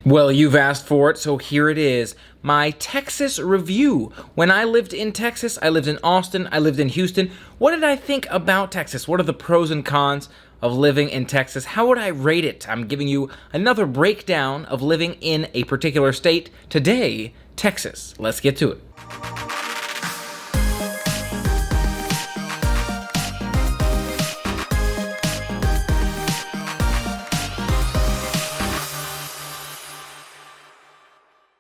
Well, you've asked for it, so here it is. My Texas review. When I lived in Texas, I lived in Austin, I lived in Houston. What did I think about Texas? What are the pros and cons of living in Texas? How would I rate it? I'm giving you another breakdown of living in a particular state. Today, Texas. Let's get to it.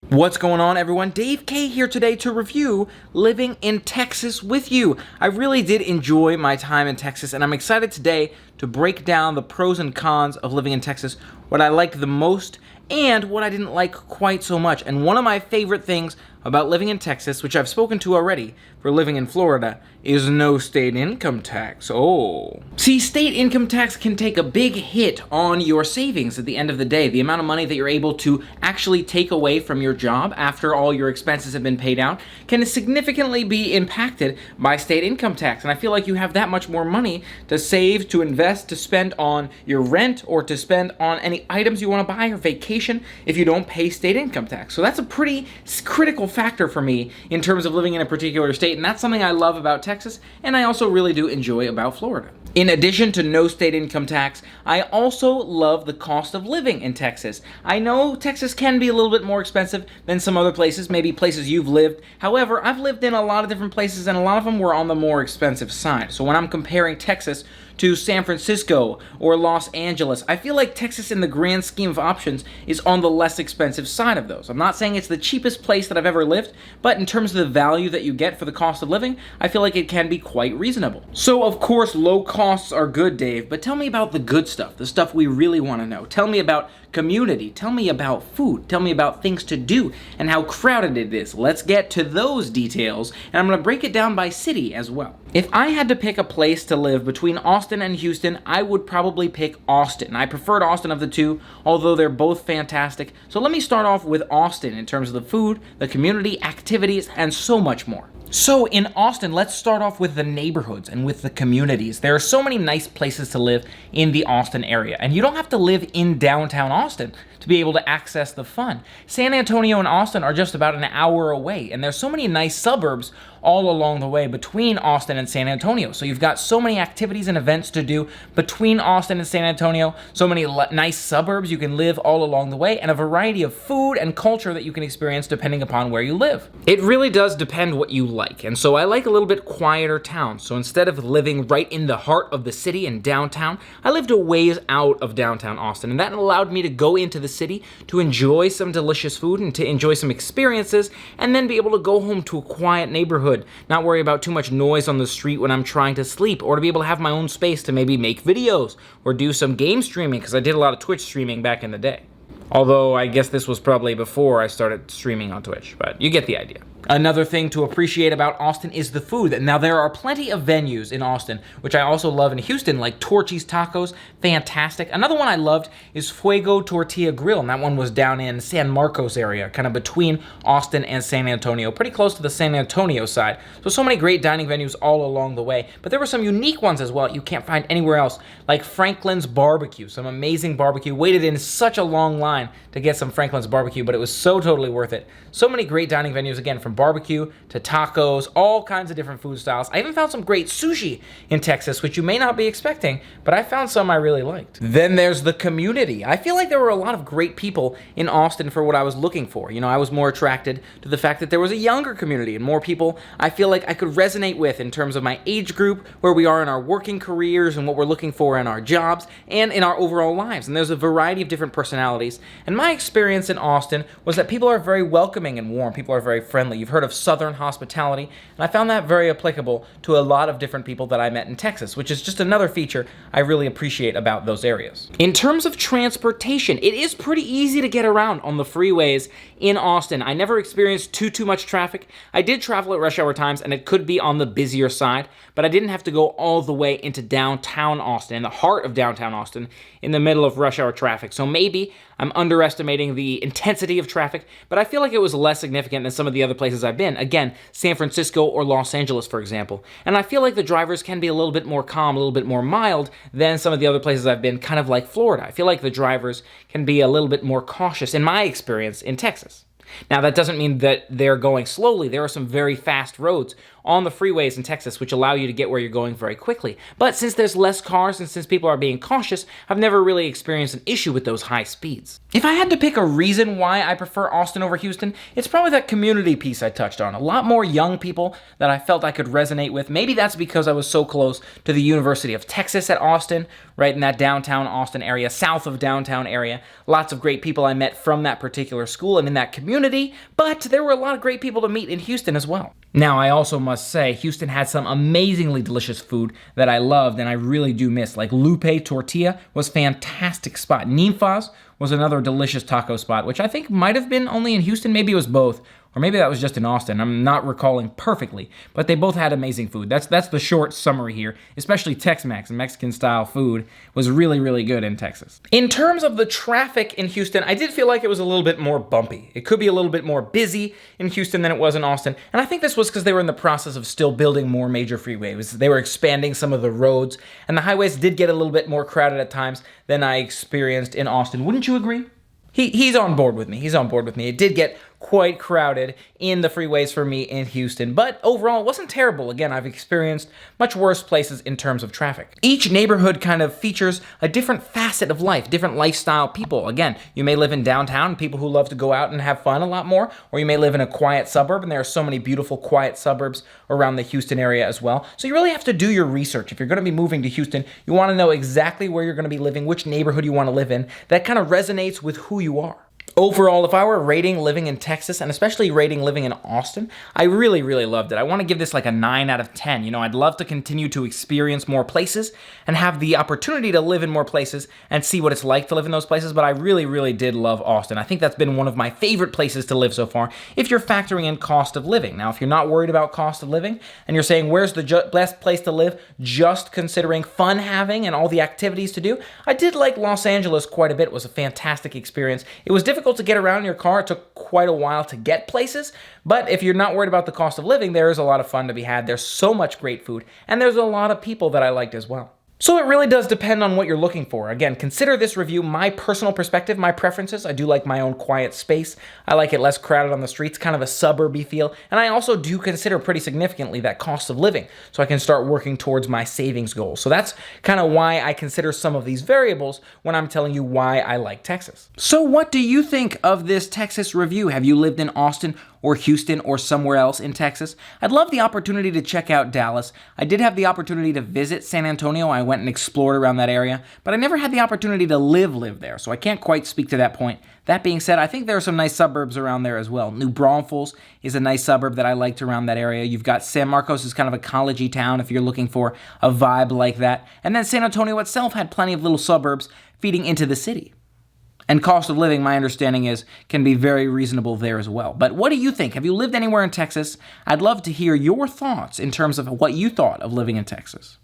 What's going on, everyone? Dave K here today to review living in Texas with you. I really did enjoy my time in Texas, and I'm excited today to break down the pros and cons of living in Texas, what I liked the most, and what I didn't like quite so much. And one of my favorite things about living in Texas, which I've spoken to already for living in Florida, is no state income tax. Oh. See, state income tax can take a big hit on your savings at the end of the day. The amount of money that you're able to actually take away from your job after all your expenses have been paid out can significantly be impacted by state income tax. And I feel like you have that much more money to save, to invest, to spend on your rent, or to spend on any items you want to buy or vacation if you don't pay state income tax. So that's a pretty critical factor for me in terms of living in a particular state, and that's something I love about Texas, and I also really do enjoy about Florida. In addition to no state income tax, I also love the cost of living in Texas. I know Texas can be a little bit more expensive than some other places, maybe places you've lived. However, I've lived in a lot of different places, and a lot of them were on the more expensive side. So when I'm comparing Texas to San Francisco or Los Angeles, I feel like Texas, in the grand scheme of options, is on the less expensive side of those. I'm not saying it's the cheapest place that I've ever lived, but in terms of the value that you get for the cost of living, I feel like it can be quite reasonable. So of course, low costs are good, Dave, but tell me about the good stuff, the stuff we really want to know. Tell me about community, tell me about food, tell me about things to do, and how crowded it is. Let's get to those details, and I'm going to break it down by city as well. If I had to pick a place to live between Austin and Houston, I would probably pick Austin. I preferred Austin of the two, although they're both fantastic. So let me start off with Austin in terms of the food, the community, activities, and so much more. So in Austin, let's start off with the neighborhoods and with the communities. There are so many nice places to live in the Austin area, and you don't have to live in downtown Austin to be able to access the fun. San Antonio and Austin are just about an hour away, and there's so many nice suburbs all along the way between Austin and San Antonio. So you've got so many activities and events to do between Austin and San Antonio, so many nice suburbs you can live all along the way, and a variety of food and culture that you can experience depending upon where you live. It really does depend what you like, and so I like a little bit quieter towns. So instead of living right in the heart of the city in downtown, I lived a ways out of downtown Austin, and that allowed me to go into the city to enjoy some delicious food and to enjoy some experiences, and then be able to go home to a quiet neighborhood, not worry about too much noise on the street when I'm trying to sleep, or to be able to have my own space to maybe make videos or do some game streaming, because I did a lot of Twitch streaming back in the day. Although I guess this was probably before I started streaming on Twitch, but you get the idea. Another thing to appreciate about Austin is the food. Now, there are plenty of venues in Austin, which I also love in Houston, like Torchy's Tacos, fantastic. Another one I loved is Fuego Tortilla Grill, and that one was down in San Marcos area, kind of between Austin and San Antonio, pretty close to the San Antonio side. So many great dining venues all along the way, but there were some unique ones as well you can't find anywhere else, like Franklin's Barbecue, some amazing barbecue. Waited in such a long line to get some Franklin's Barbecue, but it was so totally worth it. So many great dining venues, again, from barbecue to tacos, all kinds of different food styles. I even found some great sushi in Texas, which you may not be expecting, but I found some I really liked. Then there's the community. I feel like there were a lot of great people in Austin for what I was looking for. You know, I was more attracted to the fact that there was a younger community and more people I feel like I could resonate with in terms of my age group, where we are in our working careers and what we're looking for in our jobs and in our overall lives. And there's a variety of different personalities. And my experience in Austin was that people are very welcoming and warm. People are very friendly. You've heard of Southern hospitality, and I found that very applicable to a lot of different people that I met in Texas, which is just another feature I really appreciate about those areas. In terms of transportation, it is pretty easy to get around on the freeways in Austin. I never experienced too much traffic. I did travel at rush hour times, and it could be on the busier side, but I didn't have to go all the way into downtown Austin, in the heart of downtown Austin, in the middle of rush hour traffic. So maybe I'm underestimating the intensity of traffic, but I feel like it was less significant than some of the other places I've been. Again, San Francisco or Los Angeles, for example. And I feel like the drivers can be a little bit more calm, a little bit more mild than some of the other places I've been, kind of like Florida. I feel like the drivers can be a little bit more cautious, in my experience, in Texas. Now, that doesn't mean that they're going slowly. There are some very fast roads on the freeways in Texas which allow you to get where you're going very quickly. But since there's less cars and since people are being cautious, I've never really experienced an issue with those high speeds. If I had to pick a reason why I prefer Austin over Houston, it's probably that community piece I touched on. A lot more young people that I felt I could resonate with. Maybe that's because I was so close to the University of Texas at Austin, right in that downtown Austin area, south of downtown area. Lots of great people I met from that particular school and in that community, but there were a lot of great people to meet in Houston as well. Now, I also must say, Houston had some amazingly delicious food that I loved and I really do miss. Like Lupe Tortilla was a fantastic spot. Ninfa's was another delicious taco spot, which I think might have been only in Houston. Maybe it was both. Or maybe that was just in Austin. I'm not recalling perfectly, but they both had amazing food. That's the short summary here. Especially Tex-Mex and Mexican-style food was really, really good in Texas. In terms of the traffic in Houston, I did feel like it was a little bit more bumpy. It could be a little bit more busy in Houston than it was in Austin, and I think this was because they were in the process of still building more major freeways. They were expanding some of the roads, and the highways did get a little bit more crowded at times than I experienced in Austin. Wouldn't you agree? He's on board with me. He's on board with me. It did get quite crowded in the freeways for me in Houston, but overall it wasn't terrible. Again, I've experienced much worse places in terms of traffic. Each neighborhood kind of features a different facet of life, different lifestyle people. Again, you may live in downtown, people who love to go out and have fun a lot more, or you may live in a quiet suburb, and there are so many beautiful quiet suburbs around the Houston area as well. So you really have to do your research. If you're going to be moving to Houston, you want to know exactly where you're going to be living, which neighborhood you want to live in. That kind of resonates with who you are. Overall, if I were rating living in Texas, and especially rating living in Austin, I really, really loved it. I want to give this like a 9 out of 10. You know, I'd love to continue to experience more places and have the opportunity to live in more places and see what it's like to live in those places, but I really, really did love Austin. I think that's been one of my favorite places to live so far, if you're factoring in cost of living. Now, if you're not worried about cost of living, and you're saying, where's the best place to live, just considering fun having and all the activities to do, I did like Los Angeles quite a bit. It was a fantastic experience. It was difficult to get around in your car. It took quite a while to get places, but if you're not worried about the cost of living, there is a lot of fun to be had. There's so much great food, and there's a lot of people that I liked as well. So it really does depend on what you're looking for. Again, consider this review my personal perspective, my preferences. I do like my own quiet space. I like it less crowded on the streets, kind of a suburby feel. And I also do consider pretty significantly that cost of living, so I can start working towards my savings goals. So that's kind of why I consider some of these variables when I'm telling you why I like Texas. So what do you think of this Texas review? Have you lived in Austin or Houston or somewhere else in Texas? I'd love the opportunity to check out Dallas. I did have the opportunity to visit San Antonio. I went and explored around that area, but I never had the opportunity to live there, so I can't quite speak to that point. That being said, I think there are some nice suburbs around there as well. New Braunfels is a nice suburb that I liked around that area. You've got San Marcos is kind of a college-y town if you're looking for a vibe like that. And then San Antonio itself had plenty of little suburbs feeding into the city. And cost of living, my understanding is, can be very reasonable there as well. But what do you think? Have you lived anywhere in Texas? I'd love to hear your thoughts in terms of what you thought of living in Texas.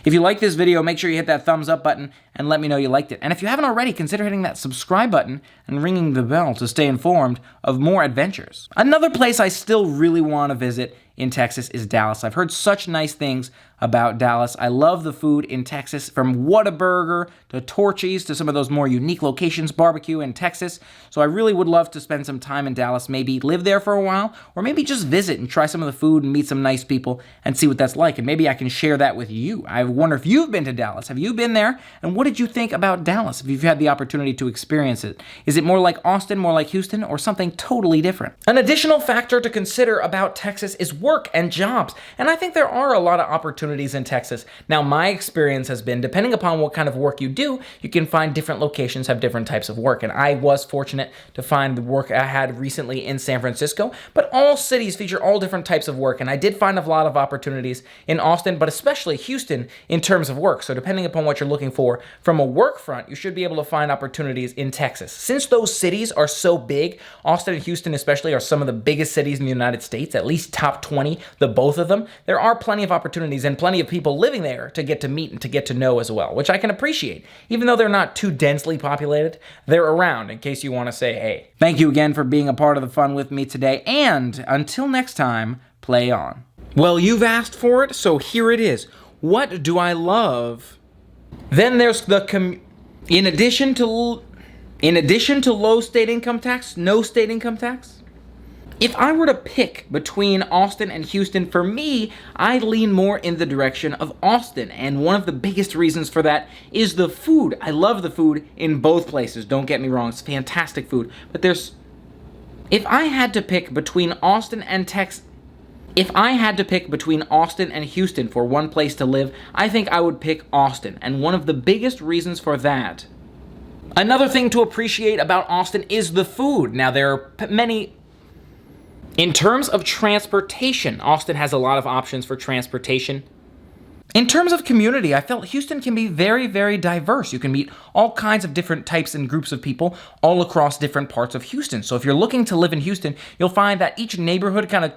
If you like this video, make sure you hit that thumbs up button and let me know you liked it. And if you haven't already, consider hitting that subscribe button and ringing the bell to stay informed of more adventures. Another place I still really want to visit in Texas is Dallas. I've heard such nice things about Dallas. I love the food in Texas, from Whataburger to Torchy's to some of those more unique locations, barbecue in Texas. So I really would love to spend some time in Dallas, maybe live there for a while, or maybe just visit and try some of the food and meet some nice people and see what that's like. And maybe I can share that with you. I wonder if you've been to Dallas. Have you been there? And what did you think about Dallas if you've had the opportunity to experience it? Is it more like Austin, more like Houston, or something totally different? An additional factor to consider about Texas is work and jobs. And I think there are a lot of opportunities in Texas. Now, my experience has been, depending upon what kind of work you do, you can find different locations have different types of work. And I was fortunate to find the work I had recently in San Francisco, but all cities feature all different types of work. And I did find a lot of opportunities in Austin, but especially Houston in terms of work. So depending upon what you're looking for from a work front, you should be able to find opportunities in Texas. Since those cities are so big, Austin and Houston especially are some of the biggest cities in the United States, at least top 20, the both of them, there are plenty of opportunities and plenty of people living there to get to meet and to get to know as well, which I can appreciate. Even though they're not too densely populated, they're around in case you want to say hey. Thank you again for being a part of the fun with me today, and until next time, play on. Well, you've asked for it, so here it is. What do I love? Then there's the in addition to low state income tax, no state income tax. If I were to pick between Austin and Houston, for me, I lean more in the direction of Austin. And one of the biggest reasons for that is the food. I love the food in both places. Don't get me wrong, it's fantastic food. But if I had to pick between Austin and Houston for one place to live, I think I would pick Austin. And one of the biggest reasons for that. Another thing to appreciate about Austin is the food. Now, there are many. In terms of transportation, Austin has a lot of options for transportation. In terms of community, I felt Houston can be very, very diverse. You can meet all kinds of different types and groups of people all across different parts of Houston. So if you're looking to live in Houston, you'll find that each neighborhood kind of